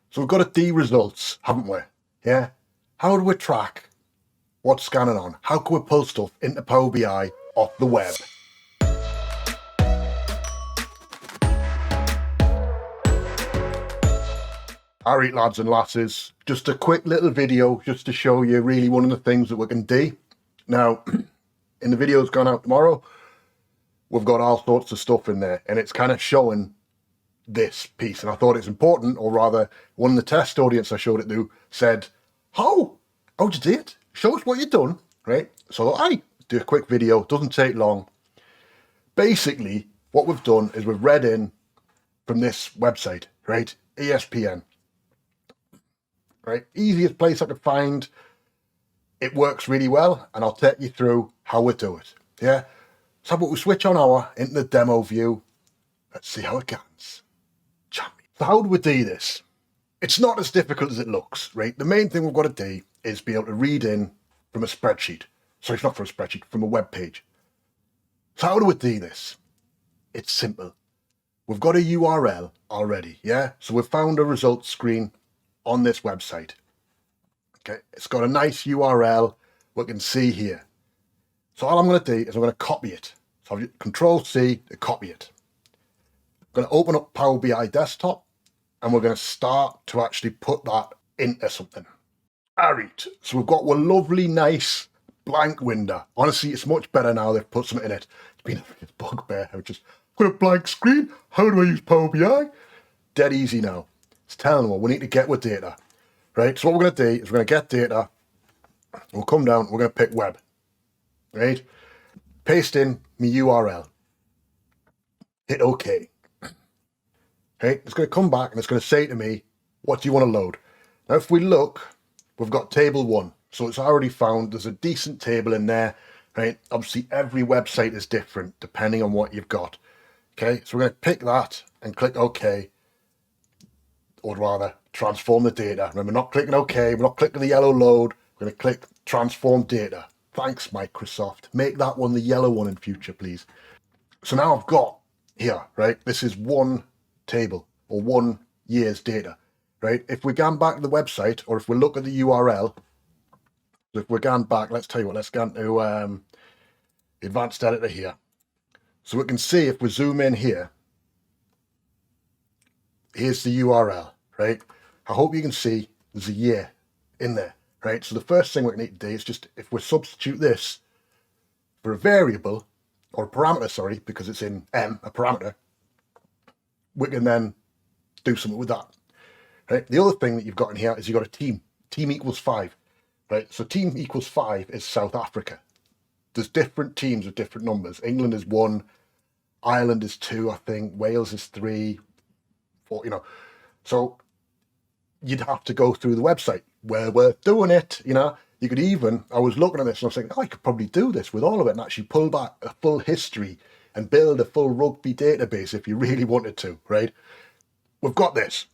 So we've got a D results, haven't we? Yeah. How do we track what's scanning on? How can we pull stuff into Power BI off the web? Alright lads and lasses, just a quick little video just to show you really one of the things that we can do. Now, in the video that's gone out tomorrow, we've got all sorts of stuff in there and it's kind of showing this piece, and I thought it's important, or rather one of the test audience I showed it to said, how'd you do it? Show us what you've done, right? So I do a quick video, doesn't take long. Basically, what we've done is we've read in from this website, right? ESPN, right? Easiest place I could find. It works really well, and I'll take you through how we do it, yeah? So how about we switch on our into the demo view. Let's see how it goes. So how do we do this? It's not as difficult as it looks, right? The main thing we've got to do is be able to read in from a spreadsheet. Sorry, it's not from a spreadsheet, from a web page. So how do we do this? It's simple. We've got a URL already, yeah? So we've found a results screen on this website. Okay, it's got a nice URL we can see here. So all I'm going to do is I'm going to copy it. So I'll Control C to copy it. I'm going to open up Power BI Desktop, and we're going to start to actually put that into something. All right, so we've got one lovely, nice blank window. Honestly, it's much better now they've put something in it. It's been a bugbear. I've just got a blank screen. How do I use Power BI? Dead easy now. It's telling them we need to get with data, right? So what we're going to do is we're going to get data. We'll come down. We're going to pick web, right? Paste in my URL. Hit OK. Okay, it's going to come back and it's going to say to me, what do you want to load? Now, if we look, we've got table 1. So it's already found there's a decent table in there, right? Obviously, every website is different depending on what you've got. Okay, so we're going to pick that and click OK, or rather, transform the data. Remember, not clicking OK, we're not clicking the yellow load, we're going to click transform data. Thanks, Microsoft. Make that one the yellow one in future, please. So now I've got here, right? This is one table or 1 year's data, right? If we go back to the website, or if we look at the URL, so if we're going back, let's tell you what, let's go into the advanced editor here. So we can see if we zoom in here, here's the URL, right? I hope you can see there's a year in there, right? So the first thing we need to do is just, if we substitute this for a variable, or a parameter, sorry, because it's in M, a parameter, we can then do something with that, right? The other thing that you've got in here is you've got a team. Team equals 5, right? So team equals 5 is South Africa. There's different teams with different numbers. England is 1, Ireland is 2, I think. Wales is 3, 4, you know. So you'd have to go through the website where we're doing it, you know. You could even, I was looking at this and I was thinking, oh, I could probably do this with all of it and actually pull back a full history and build a full rugby database if you really wanted to, right? We've got this.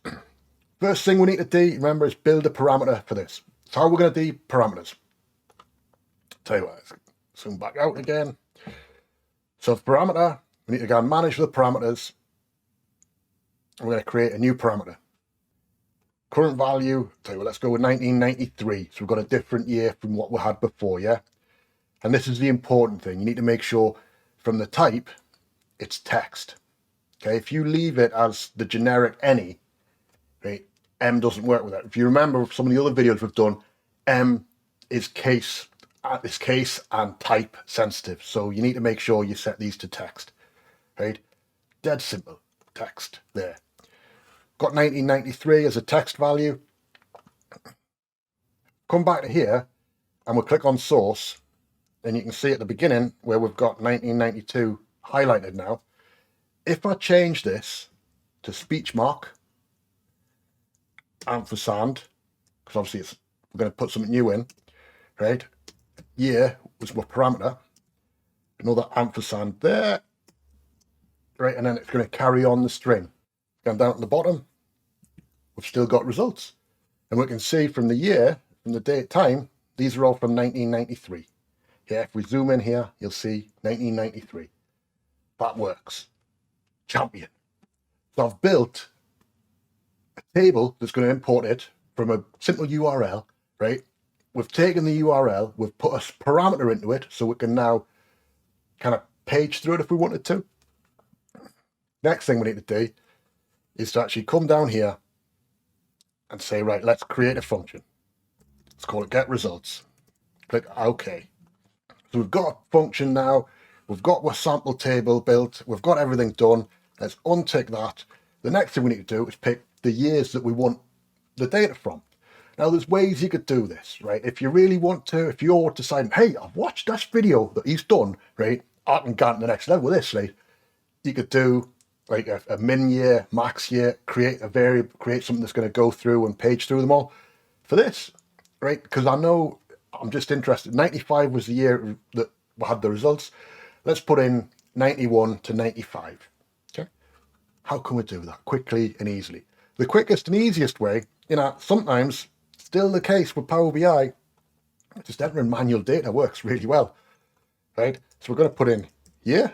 First thing we need to do, remember, is build a parameter for this. So how we're going to do parameters. Tell you what, let's zoom back out again. So for parameter, we need to go and manage the parameters. We're going to create a new parameter. Current value, tell you what, let's go with 1993. So we've got a different year from what we had before, yeah? And this is the important thing. You need to make sure from the type, it's text. Okay, if you leave it as the generic any, right, M doesn't work with that. If you remember some of the other videos we've done, M is case and type sensitive. So you need to make sure you set these to text, right? Dead simple, text there. Got 1993 as a text value. Come back to here and we'll click on source, and you can see at the beginning where we've got 1992 highlighted now. If I change this to speech mark, ampersand, because obviously we're going to put something new in, right? Year was my parameter, another ampersand there, right? And then it's going to carry on the string. Going down to the bottom, we've still got results. And we can see from the year, from the date time, these are all from 1993. Yeah, if we zoom in here, you'll see 1993. That works. Champion. So I've built a table that's going to import it from a simple URL, right? We've taken the URL, we've put a parameter into it, so we can now kind of page through it if we wanted to. Next thing we need to do is to actually come down here and say, right, let's create a function. Let's call it get results. Click OK. So we've got a function now. We've got our sample table built. We've got everything done. Let's untick that. The next thing we need to do is pick the years that we want the data from. Now, there's ways you could do this, right? If you really want to, if you're deciding, hey, I've watched this video that he's done, right? I can get to the next level with this, right? You could do like a min year, max year, create a variable, create something that's going to go through and page through them all. For this, right? Because I know I'm just interested. 95 was the year that we had the results. Let's put in 91 to 95. Okay. How can we do that quickly and easily? The quickest and easiest way, sometimes still the case with Power BI, just entering manual data works really well, right? So we're going to put in year,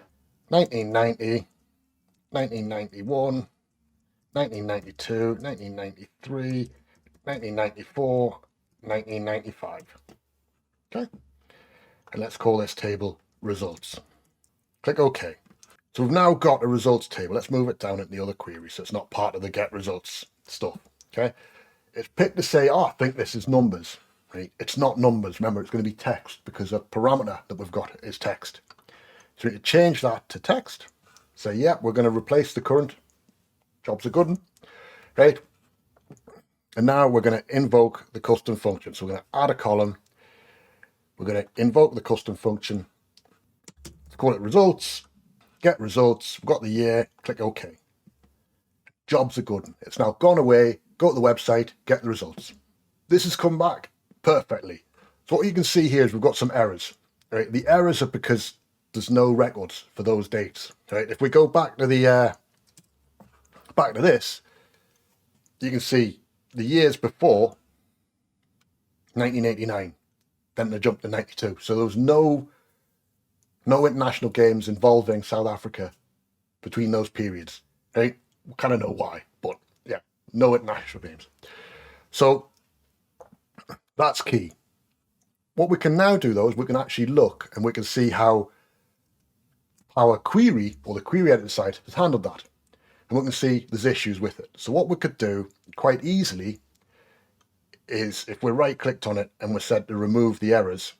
1990, 1991, 1992, 1993, 1994, 1995. Okay, and let's call this table results. Click OK. So we've now got a results table. Let's move it down into the other query so it's not part of the get results stuff. Okay, it's picked to say, oh, I think this is numbers. Right? It's not numbers. Remember, it's going to be text because the parameter that we've got is text. So we need to change that to text. Say, yeah, we're going to replace the current. Job's a good one, right? And now we're going to invoke the custom function. So we're going to add a column. We're going to invoke the custom function. Let's call it results. Get results. We've got the year. Click OK. Job's a good one. It's now gone away. Go to the website. Get the results. This has come back perfectly. So what you can see here is we've got some errors. Right? The errors are because there's no records for those dates. Right? If we go back to the back to this, you can see the years before 1989, then they jumped to 92. So there was no international games involving South Africa between those periods. Right? We kind of know why, but yeah, no international games. So that's key. What we can now do though is we can actually look and we can see how our query or the query editor site has handled that. And we can see there's issues with it. So what we could do quite easily is if we're right clicked on it and we're said to remove the errors,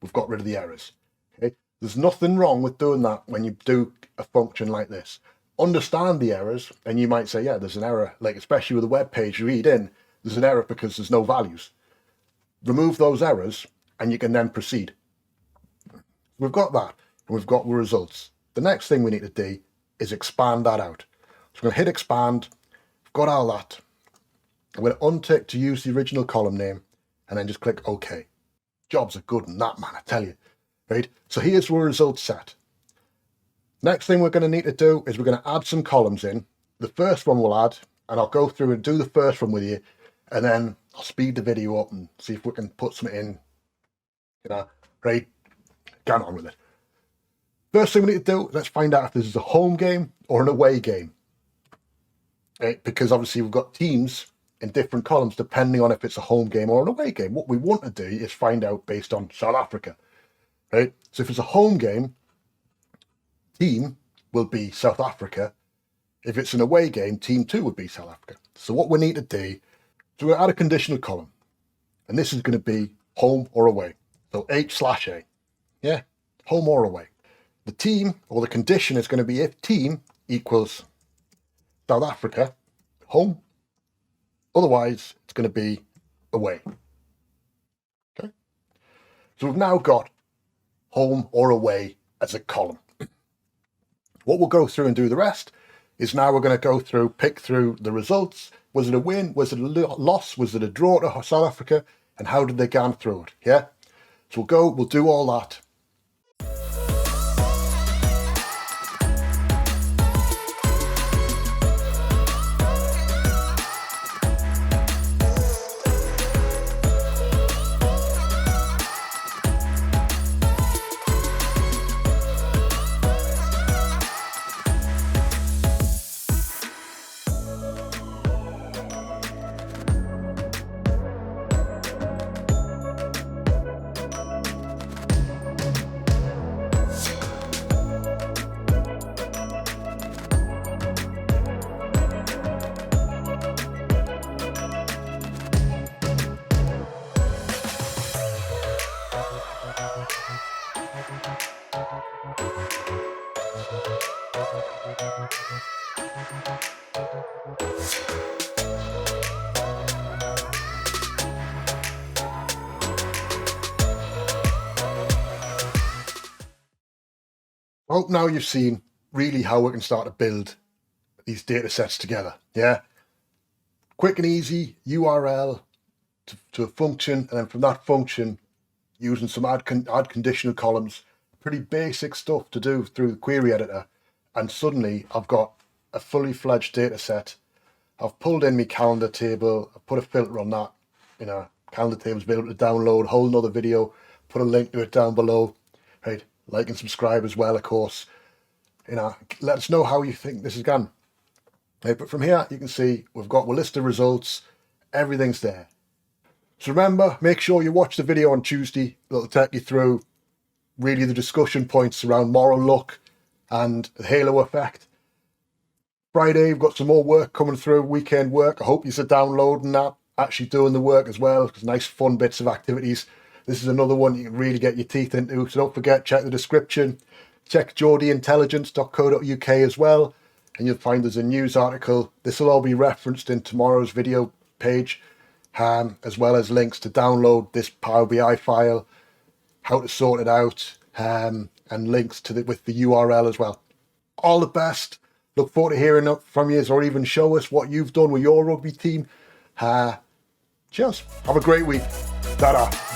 we've got rid of the errors. Okay? There's nothing wrong with doing that when you do a function like this. Understand the errors and you might say, yeah, there's an error, like especially with a web page you read in, there's an error because there's no values. Remove those errors and you can then proceed. We've got that and we've got the results. The next thing we need to do is expand that out. So I'm going to hit expand. We've got all that. I'm going to untick to use the original column name and then just click OK. Job's a good one, that man, I tell you. Right? So here's our results set. Next thing we're going to need to do is we're going to add some columns in. The first one we'll add, and I'll go through and do the first one with you, and then I'll speed the video up and see if we can put something in, right? Get on with it. First thing we need to do, let's find out if this is a home game or an away game. Right? Because obviously we've got teams in different columns depending on if it's a home game or an away game. What we want to do is find out based on South Africa. Right? So if it's a home game, team will be South Africa. If it's an away game, team 2 would be South Africa. So what we need to do is we're going to add a conditional column. And this is going to be home or away. So H/A. Yeah, home or away. The team or the condition is going to be if team equals South Africa, home. Otherwise, it's going to be away. Okay. So we've now got home or away as a column. What we'll go through and do the rest is now we're going to go through, pick through the results. Was it a win? Was it a loss? Was it a draw to South Africa? And how did they go through it? Yeah. So we'll do all that. hope now you've seen really how we can start to build these data sets together. Yeah, quick and easy URL to a function, and then from that function using some add conditional columns, pretty basic stuff to do through the query editor, and suddenly I've got a fully fledged data set. I've pulled in my calendar table, I've put a filter on that, calendar table's available to download, whole another video, put a link to it down below, right? Like and subscribe as well, of course. Let us know how you think this is gone. Right, but from here you can see we've got a list of results, everything's there. So remember, make sure you watch the video on Tuesday. It'll take you through really the discussion points around moral luck and the halo effect. Friday, we've got some more work coming through, weekend work. I hope you're downloading that, actually doing the work as well. It's nice fun bits of activities. This is another one you can really get your teeth into. So don't forget, check the description. Check geordieintelligence.co.uk as well. And you'll find there's a news article. This will all be referenced in tomorrow's video page, as well as links to download this Power BI file, how to sort it out, and links to with the URL as well. All the best. Look forward to hearing from you, or even show us what you've done with your rugby team. Cheers. Have a great week. Ta-da.